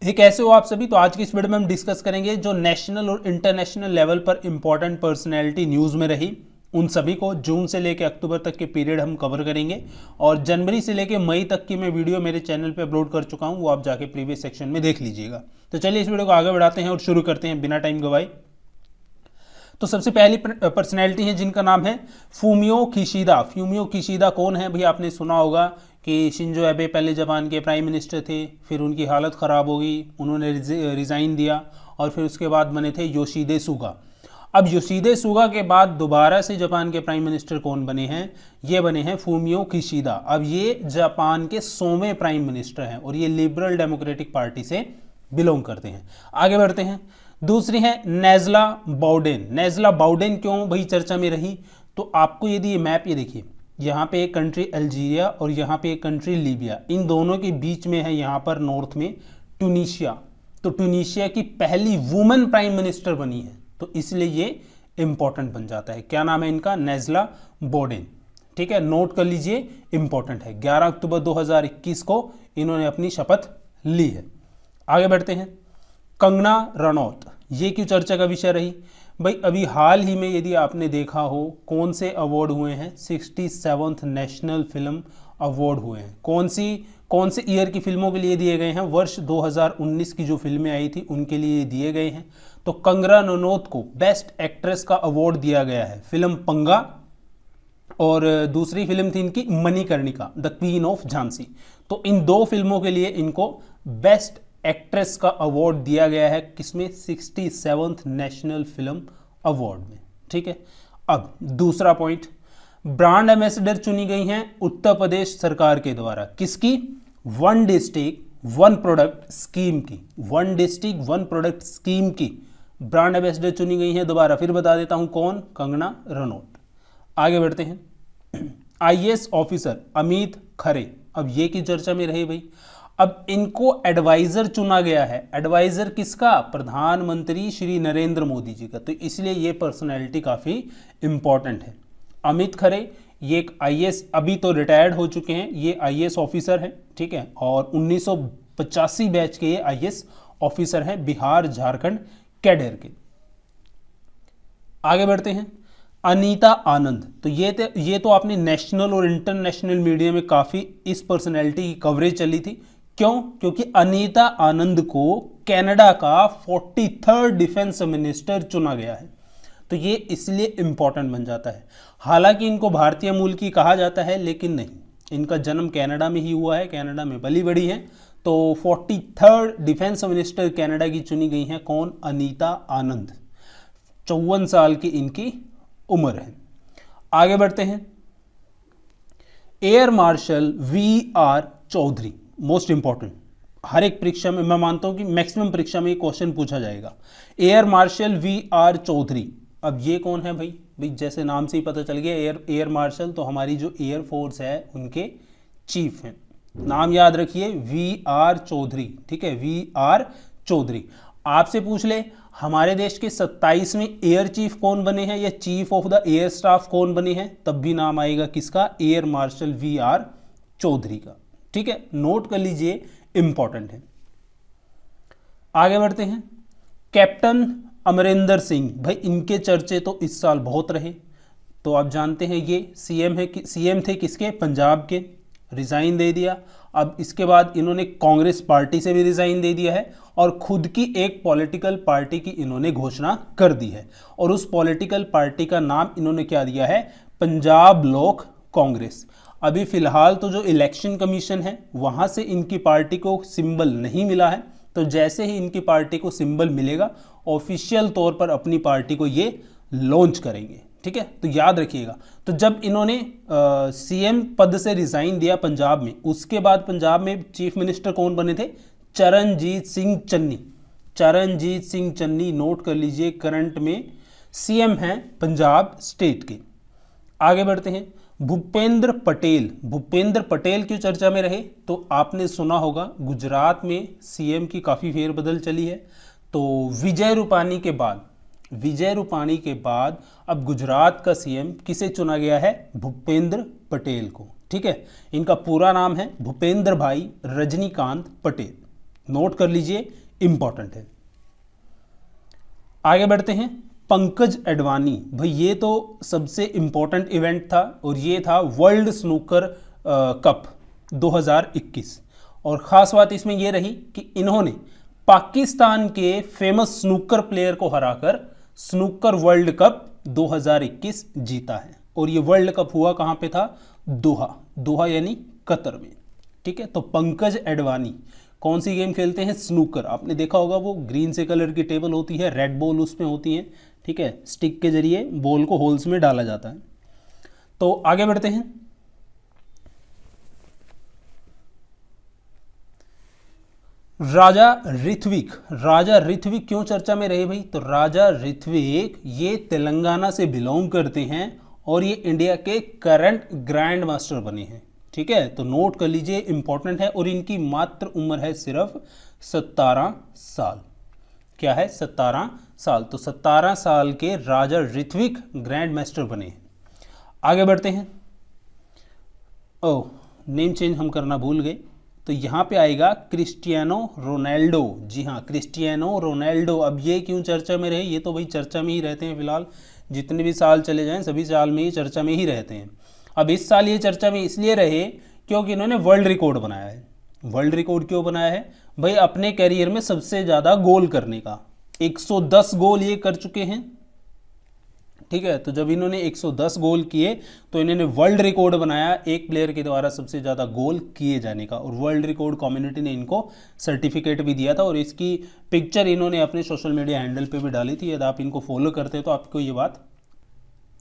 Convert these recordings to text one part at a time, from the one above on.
ये कैसे हो आप सभी। तो आज की इस वीडियो में हम डिस्कस करेंगे जो नेशनल और इंटरनेशनल लेवल पर इंपॉर्टेंट पर्सनैलिटी न्यूज़ में रही, उन सभी को जून से लेकर अक्टूबर तक के पीरियड हम कवर करेंगे। और जनवरी से लेकर मई तक की मैं वीडियो मेरे चैनल पे अपलोड कर चुका हूँ, वो आप जाके प्रीवियस सेक्शन में देख लीजिएगा। तो चलिए इस वीडियो को आगे बढ़ाते हैं और शुरू करते हैं बिना टाइम गवाए। तो सबसे पहली पर्सनैलिटी है जिनका नाम है फूमियो किशिदा। फूमियो किशिदा कौन है भाई, आपने सुना होगा कि शिंजो एबे पहले जापान के प्राइम मिनिस्टर थे, फिर उनकी हालत ख़राब हो गई, उन्होंने रिज़ाइन दिया और फिर उसके बाद बने थे योशिहिदे सुगा। अब योशिहिदे सुगा के बाद दोबारा से जापान के प्राइम मिनिस्टर कौन बने हैं, ये बने हैं फूमियो किशिदा। अब ये जापान के 100वें प्राइम मिनिस्टर हैं और ये लिबरल डेमोक्रेटिक पार्टी से बिलोंग करते हैं। आगे बढ़ते हैं। दूसरी है नेज़ला बाउडेन। नेज़ला बाउडेन क्यों भाई चर्चा में रही, तो आपको यदि ये मैप ये देखिए, यहाँ पे एक कंट्री अल्जीरिया और यहाँ पे एक कंट्री लीबिया, इन दोनों के बीच में है यहाँ पर नॉर्थ में ट्यूनीशिया। तो ट्यूनीशिया की पहली वुमेन प्राइम मिनिस्टर बनी है, तो इसलिए ये इंपॉर्टेंट बन जाता है। क्या नाम है इनका, नेज़ला बाउडेन। ठीक है, नोट कर लीजिए, इंपॉर्टेंट है। 11 अक्टूबर 2021 को इन्होंने अपनी शपथ ली है। आगे बढ़ते हैं। कंगना रनौत, ये क्यों चर्चा का विषय रही भाई, अभी हाल ही में यदि आपने देखा हो कौन से अवार्ड हुए हैं, 67th नेशनल फिल्म अवार्ड हुए हैं। कौन से ईयर की फिल्मों के लिए दिए गए हैं, वर्ष 2019 की जो फिल्में आई थी उनके लिए दिए गए हैं। तो कंगना रनौत को बेस्ट एक्ट्रेस का अवार्ड दिया गया है, फिल्म पंगा और दूसरी फिल्म थी इनकी Manikarnika, the queen of Jhansi. तो इन दो फिल्मों के लिए इनको बेस्ट एक्ट्रेस का अवार्ड दिया गया है, किसमें, 67th नेशनल फिल्म अवार्ड में। ठीक है, अब दूसरा पॉइंट, ब्रांड एम्बेसडर चुनी गई हैं उत्तर प्रदेश सरकार के द्वारा, किसकी, one district one product scheme की। One district one product scheme की ब्रांड एम्बेसडर चुनी गई हैं। दोबारा फिर बता देता हूं कौन, कंगना रनौत। आगे बढ़ते हैं। आईएएस ऑफिसर अमित खरे, अब ये की चर्चा में रहे भाई। अब इनको एडवाइजर चुना गया है। एडवाइजर किसका, प्रधानमंत्री श्री नरेंद्र मोदी जी का। तो इसलिए ये पर्सनैलिटी काफ़ी इंपॉर्टेंट है। अमित खरे ये एक आईएएस, अभी तो रिटायर्ड हो चुके हैं, ये आईएएस ऑफिसर हैं। ठीक है, और 1985 बैच के ये आईएएस ऑफिसर हैं, बिहार झारखंड कैडर के। आगे बढ़ते हैं। अनीता आनंद, तो ये तो आपने नेशनल और इंटरनेशनल मीडिया में काफ़ी इस पर्सनैलिटी की कवरेज चली थी। क्यों, क्योंकि अनीता आनंद को कनाडा का 43rd डिफेंस मिनिस्टर चुना गया है। तो ये इसलिए इंपॉर्टेंट बन जाता है। हालांकि इनको भारतीय मूल की कहा जाता है, लेकिन नहीं, इनका जन्म कनाडा में ही हुआ है, कनाडा में पली बड़ी है। तो 43rd डिफेंस मिनिस्टर कनाडा की चुनी गई हैं, कौन, अनीता आनंद। 54 साल की इनकी उम्र है। आगे बढ़ते हैं। Air marshal VR Chaudhary, most important, हर एक परीक्षा में मैं मानता हूं कि मैक्सिमम परीक्षा में ये क्वेश्चन पूछा जाएगा। एयर मार्शल VR चौधरी, अब ये कौन है भाई जैसे नाम से ही पता चल गया, एयर मार्शल, तो हमारी जो एयर फोर्स है उनके चीफ हैं। नाम याद रखिए, VR चौधरी। ठीक है, VR चौधरी। आपसे पूछ ले हमारे देश के 27वें एयर चीफ कौन बने हैं या chief of the air staff कौन बने हैं, तब भी नाम आएगा किसका, एयर मार्शल VR चौधरी का। ठीक है, नोट कर लीजिए, इंपॉर्टेंट है। आगे बढ़ते हैं। कैप्टन अमरिंदर सिंह, भाई इनके चर्चे तो इस साल बहुत रहे। तो आप जानते हैं ये सीएम थे किसके, पंजाब के, रिजाइन दे दिया। अब इसके बाद इन्होंने कांग्रेस पार्टी से भी रिजाइन दे दिया है और खुद की एक पॉलिटिकल पार्टी की इन्होंने घोषणा कर दी है। और उस पॉलिटिकल पार्टी का नाम इन्होंने क्या दिया है, पंजाब लोक कांग्रेस। अभी फिलहाल तो जो इलेक्शन कमीशन है वहां से इनकी पार्टी को सिंबल नहीं मिला है, तो जैसे ही इनकी पार्टी को सिंबल मिलेगा ऑफिशियल तौर पर अपनी पार्टी को ये लॉन्च करेंगे। ठीक है, तो याद रखिएगा। तो जब इन्होंने सीएम पद से रिजाइन दिया पंजाब में, उसके बाद पंजाब में चीफ मिनिस्टर कौन बने थे, चरणजीत सिंह चन्नी। चरणजीत सिंह चन्नी, नोट कर लीजिए, करंट में सीएम हैं पंजाब स्टेट के। आगे बढ़ते हैं। भूपेंद्र पटेल, भूपेंद्र पटेल क्यों चर्चा में रहे, तो आपने सुना होगा गुजरात में सीएम की काफ़ी फेरबदल चली है। तो विजय रूपाणी के बाद अब गुजरात का सीएम किसे चुना गया है, भूपेंद्र पटेल को। ठीक है, इनका पूरा नाम है भूपेंद्र भाई रजनीकांत पटेल। नोट कर लीजिए, इंपॉर्टेंट है। आगे बढ़ते हैं, पंकज अडवाणी, भाई ये तो सबसे इंपॉर्टेंट इवेंट था और ये था वर्ल्ड स्नूकर कप 2021। और ख़ास बात इसमें यह रही कि इन्होंने पाकिस्तान के फेमस स्नूकर प्लेयर को हराकर स्नूकर वर्ल्ड कप 2021 जीता है। और ये वर्ल्ड कप हुआ कहाँ पे था? दोहा यानी कतर में। ठीक है, तो पंकज अडवाणी कौन सी गेम खेलते हैं? स्नूकर। आपने देखा होगा वो ग्रीन से कलर की टेबल होती है, रेड बॉल उसमें होती है। ठीक है, स्टिक के जरिए बॉल को होल्स में डाला जाता है। तो आगे बढ़ते हैं, राजा ऋत्विक क्यों चर्चा में रहे भाई? तो राजा ऋत्विक ये तेलंगाना से बिलोंग करते हैं और ये इंडिया के करंट ग्रैंड मास्टर बने हैं। ठीक है, तो नोट कर लीजिए, इंपॉर्टेंट है। और इनकी मात्र उम्र है सिर्फ 17 साल। क्या है? 17 साल। तो 17 साल के राजा ऋत्विक ग्रैंड मास्टर बने हैं। आगे बढ़ते हैं, ओह नेम चेंज हम करना भूल गए, तो यहाँ पे आएगा क्रिस्टियानो रोनाल्डो। जी हाँ, क्रिस्टियानो रोनाल्डो। अब ये क्यों चर्चा में रहे? ये तो भाई चर्चा में ही रहते हैं फिलहाल, जितने भी साल चले जाएं सभी साल में ही चर्चा में ही रहते हैं। अब इस साल ये चर्चा में इसलिए रहे क्योंकि इन्होंने वर्ल्ड रिकॉर्ड बनाया है। वर्ल्ड रिकॉर्ड क्यों बनाया है भाई? अपने कैरियर में सबसे ज़्यादा गोल करने का। 110 गोल ये कर चुके हैं। ठीक है, तो जब इन्होंने 110 गोल किए तो इन्होंने वर्ल्ड रिकॉर्ड बनाया एक प्लेयर के द्वारा सबसे ज़्यादा गोल किए जाने का। और वर्ल्ड रिकॉर्ड कम्युनिटी ने इनको सर्टिफिकेट भी दिया था और इसकी पिक्चर इन्होंने अपने सोशल मीडिया हैंडल पे भी डाली थी। यदि आप इनको फॉलो करते तो आपको ये बात।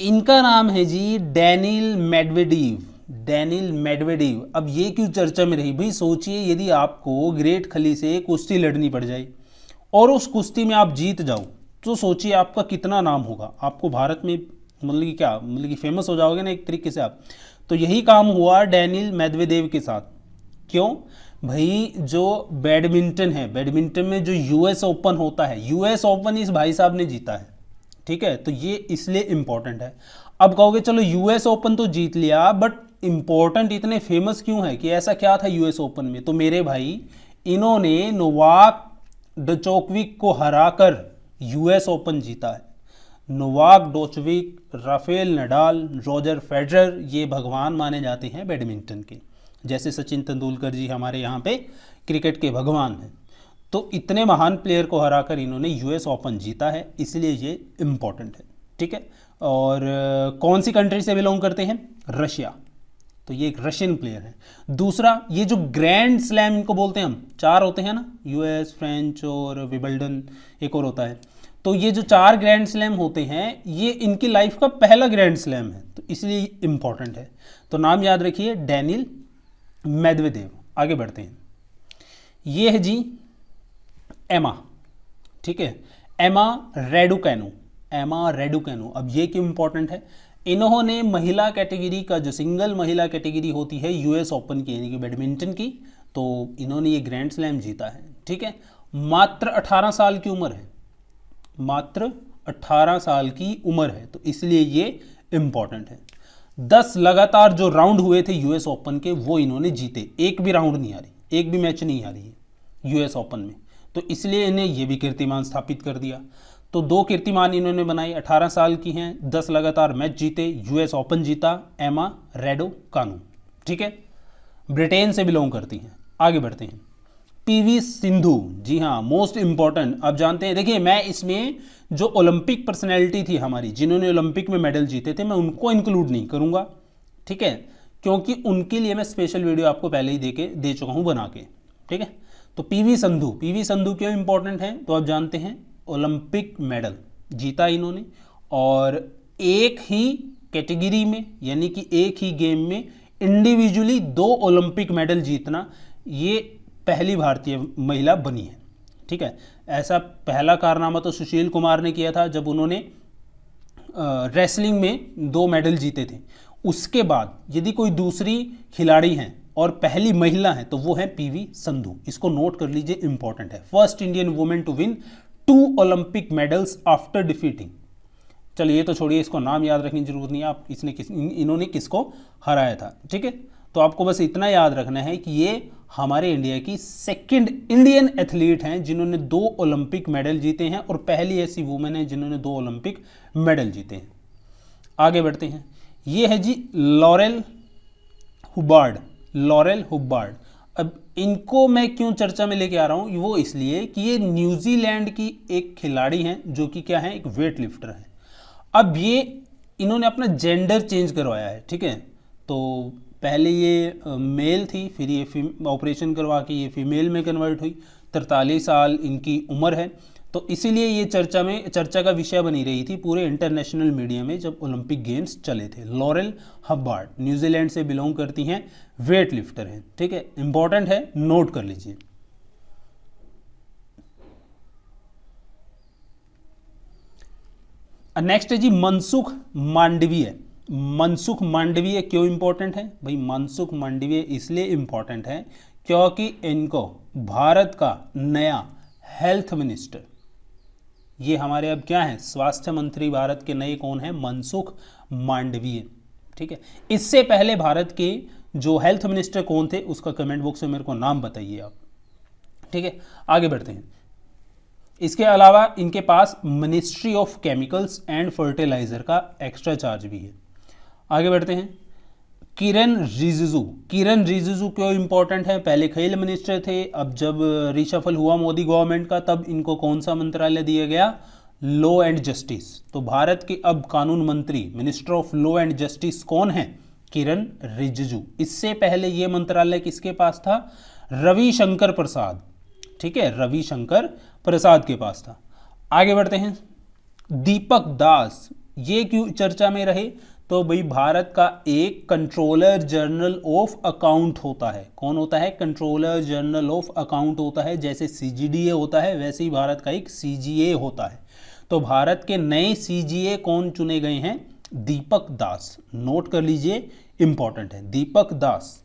इनका नाम है जी डैनिल मेडवेडेव। अब ये क्यों चर्चा में रही भाई? सोचिए, यदि आपको ग्रेट खली से कुश्ती लड़नी पड़ जाए और उस कुश्ती में आप जीत जाओ तो सोचिए आपका कितना नाम होगा। आपको भारत में मतलब कि क्या, मतलब कि फेमस हो जाओगे ना एक तरीके से आप। तो यही काम हुआ डैनिल मेदवेदेव के साथ। क्यों भाई? जो बैडमिंटन है, बैडमिंटन में जो यूएस ओपन होता है, यूएस ओपन इस भाई साहब ने जीता है। ठीक है, तो ये इसलिए इंपॉर्टेंट है। अब कहोगे चलो यूएस ओपन तो जीत लिया, बट इंपॉर्टेंट इतने फेमस क्यों है? कि ऐसा क्या था यूएस ओपन में? तो मेरे भाई इन्होंने नोवाक जोकोविच को हराकर यूएस ओपन जीता है। नोवाक जोकोविच, राफेल नडाल, रोजर फेडरर ये भगवान माने जाते हैं बैडमिंटन के। जैसे सचिन तेंदुलकर जी हमारे यहाँ पे क्रिकेट के भगवान हैं। तो इतने महान प्लेयर को हराकर इन्होंने यूएस ओपन जीता है, इसलिए ये इम्पॉर्टेंट है। ठीक है, और कौन सी कंट्री से बिलोंग करते हैं? रशिया। तो ये एक रशियन प्लेयर है। दूसरा, ये जो ग्रैंड स्लैम इनको बोलते हैं हम, 4 होते हैं ना, यूएस, फ्रेंच और विंबलडन, एक और होता है। तो ये जो 4 ग्रैंड स्लैम होते हैं ये इनकी लाइफ का पहला ग्रैंड स्लैम है, तो इसलिए इंपॉर्टेंट है। तो नाम याद रखिए, डैनिल मेदवेदेव। आगे बढ़ते हैं, ये है जी एमा। ठीक है, एमा रेडुकैनो। अब ये क्यों इंपॉर्टेंट है? इन्होंने महिला कैटेगरी का, जो सिंगल महिला कैटेगरी होती है यूएस ओपन की यानी कि बैडमिंटन की, तो इन्होंने ये ग्रैंड स्लैम जीता है। ठीक है, मात्र 18 साल की उम्र है, मात्र 18 साल की उम्र है, तो इसलिए ये इंपॉर्टेंट है। 10 लगातार जो राउंड हुए थे यूएस ओपन के वो इन्होंने जीते, एक भी राउंड नहीं हारी, एक भी मैच नहीं हारी है यूएस ओपन में, तो इसलिए इन्हें ये भी कीर्तिमान स्थापित कर दिया। तो 2 कीर्तिमान इन्होंने बनाई, 18 साल की हैं, 10 लगातार मैच जीते, यूएस ओपन जीता, एमा रेडुकैनो। ठीक है, ब्रिटेन से बिलोंग करती हैं। आगे बढ़ते हैं, पीवी सिंधु। जी हाँ, मोस्ट इंपॉर्टेंट। आप जानते हैं, देखिए मैं इसमें जो ओलंपिक पर्सनैलिटी थी हमारी, जिन्होंने ओलंपिक में मेडल जीते थे, मैं उनको इंक्लूड नहीं करूँगा। ठीक है, क्योंकि उनके लिए मैं स्पेशल वीडियो आपको पहले ही दे चुका हूँ बना के। ठीक है, तो पीवी संधू क्यों इंपॉर्टेंट है? तो आप जानते हैं ओलंपिक मेडल जीता इन्होंने, और एक ही कैटेगरी में यानी कि एक ही गेम में इंडिविजुअली 2 ओलंपिक मेडल जीतना, ये पहली भारतीय महिला बनी है। ठीक है, ऐसा पहला कारनामा तो सुशील कुमार ने किया था जब उन्होंने रेसलिंग में 2 मेडल जीते थे। उसके बाद यदि कोई दूसरी खिलाड़ी हैं और पहली महिला है तो वो है पीवी संधू। इसको नोट कर लीजिए, इंपॉर्टेंट है। First Indian women to win 2 Olympic medals after defeating. चलिए ये तो छोड़िए, इसको नाम याद रखने की जरूरत नहीं है, आप इन्होंने किसको हराया था। ठीक है, तो आपको बस इतना याद रखना है कि ये हमारे इंडिया की सेकंड इंडियन एथलीट हैं जिन्होंने 2 ओलंपिक मेडल जीते हैं और पहली ऐसी वुमेन है जिन्होंने 2 ओलंपिक मेडल जीते हैं। आगे बढ़ते हैं, ये है जी लॉरेल हुब्बार्ड। अब इनको मैं क्यों चर्चा में लेके आ रहा हूँ, वो इसलिए कि ये न्यूजीलैंड की एक खिलाड़ी हैं जो कि क्या है, एक वेट लिफ्टर है। अब ये इन्होंने अपना जेंडर चेंज करवाया है, ठीक है। तो पहले ये मेल थी, फिर ये ऑपरेशन करवा के ये फीमेल में कन्वर्ट हुई। 43 साल इनकी उम्र है, तो इसीलिए ये चर्चा का विषय बनी रही थी पूरे इंटरनेशनल मीडिया में जब ओलंपिक गेम्स चले थे। लॉरेल हुब्बार्ड न्यूजीलैंड से बिलोंग करती हैं, वेट लिफ्टर हैं, ठीक है, इंपॉर्टेंट है, नोट कर लीजिए। नेक्स्ट है जी मनसुख मांडवीय क्यों इंपॉर्टेंट है भाई? मनसुख मांडवीय इसलिए इंपॉर्टेंट है क्योंकि इनको भारत का नया हेल्थ मिनिस्टर, ये हमारे अब क्या है, स्वास्थ्य मंत्री भारत के नए कौन है? मनसुख मांडवीय, ठीक है। इससे पहले भारत के जो हेल्थ मिनिस्टर कौन थे उसका कमेंट बॉक्स में मेरे को नाम बताइए आप, ठीक है। आगे बढ़ते हैं। इसके अलावा इनके पास ministry of chemicals and fertilizer का एक्स्ट्रा चार्ज भी है। आगे बढ़ते हैं। किरण रिजिजू क्यों इंपॉर्टेंट है? पहले खेल मिनिस्टर थे, अब जब रिशफल हुआ मोदी गवर्नमेंट का तब इनको कौन सा मंत्रालय दिया गया? Law and justice. तो भारत के अब कानून मंत्री, minister of law and justice कौन है? किरण रिजिजू। इससे पहले ये मंत्रालय किसके पास था? रविशंकर प्रसाद, ठीक है, रविशंकर प्रसाद के पास था। आगे बढ़ते हैं। दीपक दास, ये क्यों चर्चा में रहे? तो भाई भारत का एक कंट्रोलर जनरल ऑफ अकाउंट होता है। कौन होता है? कंट्रोलर जनरल ऑफ अकाउंट होता है। जैसे सीजीडीए होता है वैसे ही भारत का एक सीजीए होता है। तो भारत के नए सीजीए कौन चुने गए हैं? दीपक दास। नोट कर लीजिए, इंपॉर्टेंट है, दीपक दास।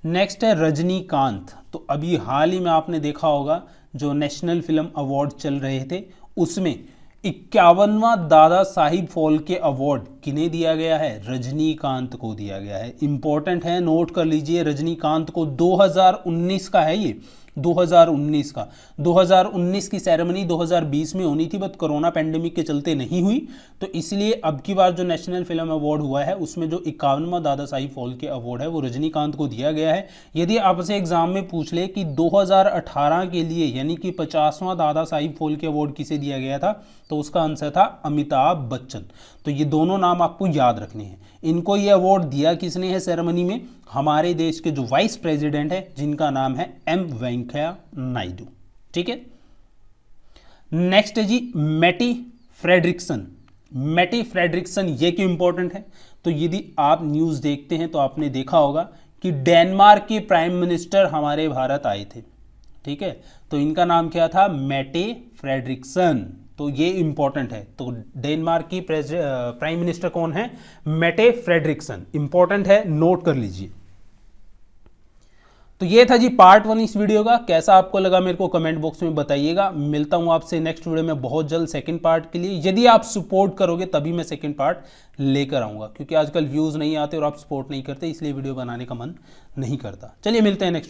नेक्स्ट है रजनीकांत। तो अभी हाल ही में आपने देखा होगा जो नेशनल फिल्म अवार्ड चल रहे थे उसमें 51वां दादा साहिब फाल्के अवार्ड किन्हें दिया गया है? रजनीकांत को दिया गया है। इंपॉर्टेंट है, नोट कर लीजिए। रजनीकांत को 2019 का है ये, 2019 का। 2019 की सेरेमनी 2020 में होनी थी, बट कोरोना पेंडेमिक के चलते नहीं हुई, तो इसलिए अब की बार जो नेशनल फिल्म अवार्ड हुआ है उसमें जो 51वां दादा साहिब फाल्के अवार्ड है वो रजनीकांत को दिया गया है। यदि आपसे एग्जाम में पूछ ले कि 2018 के लिए यानी कि 50वां दादा साहिब फाल्के अवार्ड किसे दिया गया था, तो उसका आंसर था अमिताभ बच्चन। तो ये दोनों नाम आपको याद रखने हैं। इनको ये अवार्ड दिया किसने है सेरेमनी में? हमारे देश के जो वाइस प्रेसिडेंट है जिनका नाम है एम वेंकैया नायडू, ठीक है। नेक्स्ट है जी मैटी फ्रेडरिक्सन। ये क्यों इंपॉर्टेंट है? तो यदि आप न्यूज़ देखते हैं तो आपने देखा होगा कि डेनमार्क के प्राइम मिनिस्टर हमारे भारत आए थे, ठीक है। तो इनका नाम क्या था? मैटे फ्रेडरिक्सन। तो ये इंपॉर्टेंट है। तो डेनमार्क की प्राइम मिनिस्टर कौन है? मैटे फ्रेडरिक्सन। इंपॉर्टेंट है, नोट कर लीजिए। तो ये था जी पार्ट 1 इस वीडियो का। कैसा आपको लगा मेरे को कमेंट बॉक्स में बताइएगा। मिलता हूं आपसे नेक्स्ट वीडियो में बहुत जल्द सेकंड पार्ट के लिए। यदि आप सपोर्ट करोगे तभी मैं सेकंड पार्ट लेकर आऊंगा, क्योंकि आजकल व्यूज नहीं आते और आप सपोर्ट नहीं करते, इसलिए वीडियो बनाने का मन नहीं करता। चलिए मिलते हैं नेक्स्ट